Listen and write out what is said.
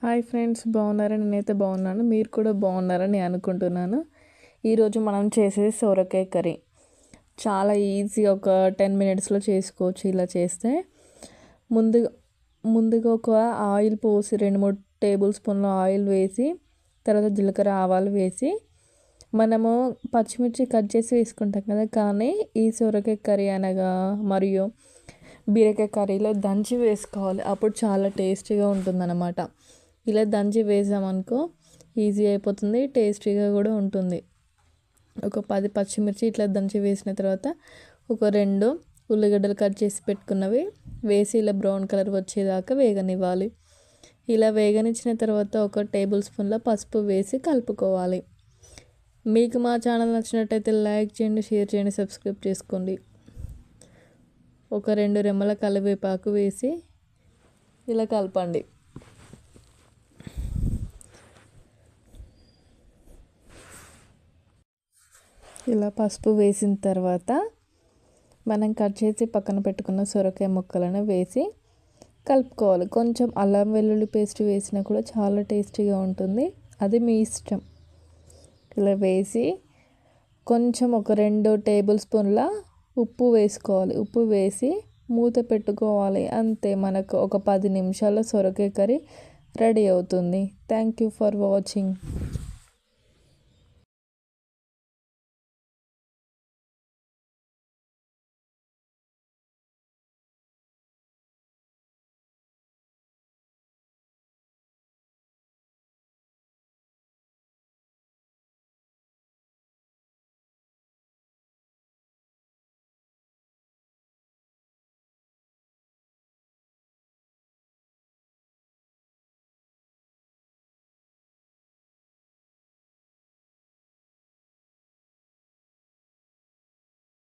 Hi friends, బాగున్నారని నేనైతే బాగున్నాను. మీరు కూడా బాగున్నారని అనుకుంటున్నాను. ఈరోజు మనం చేసేది సొరకాయ కర్రీ. చాలా ఈజీ, ఒక 10 మినిట్స్లో చేసుకోవచ్చు. ఇలా చేస్తే ముందు ముందుగా ఒక ఆయిల్ పోసి 2-3 టేబుల్ స్పూన్ల ఆయిల్ వేసి, తర్వాత జీలకర్ర ఆవాలు వేసి, మనము పచ్చిమిర్చి కట్ చేసి వేసుకుంటాం కదా, కానీ ఈ సొరకాయ కర్రీ అనగా మరియు బీరకాయ కర్రీలో దంచి వేసుకోవాలి. అప్పుడు చాలా టేస్టీగా ఉంటుందన్నమాట. ఇలా దంచి వేసామనుకో ఈజీ అయిపోతుంది, టేస్టీగా కూడా ఉంటుంది. ఒక 10 పచ్చిమిర్చి ఇట్లా దంచి వేసిన తర్వాత ఒక 2 ఉల్లిగడ్డలు కట్ చేసి పెట్టుకున్నవి వేసి ఇలా బ్రౌన్ కలర్ వచ్చేదాకా వేగనివ్వాలి. ఇలా వేగనిచ్చిన తర్వాత ఒక టేబుల్ స్పూన్ల పసుపు వేసి కలుపుకోవాలి. మీకు మా ఛానల్ నచ్చినట్టయితే లైక్ చేయండి, షేర్ చేయండి, సబ్స్క్రైబ్ చేసుకోండి. ఒక 2 రెమ్మల కరివేపాకు వేసి ఇలా కలపండి. ఇలా పసుపు వేసిన తర్వాత మనం కట్ చేసి పక్కన పెట్టుకున్న సొరకాయ ముక్కలను వేసి కలుపుకోవాలి. కొంచెం అల్లం వెల్లుల్లి పేస్ట్ వేసినా కూడా చాలా టేస్టీగా ఉంటుంది, అది మీ ఇష్టం. ఇలా వేసి కొంచెం ఒక 2 టేబుల్ స్పూన్ల ఉప్పు వేసుకోవాలి. ఉప్పు వేసి మూత పెట్టుకోవాలి. అంతే, మనకు ఒక 10 నిమిషాల్లో సొరకాయ కర్రీ రెడీ అవుతుంది. Thank you for watching.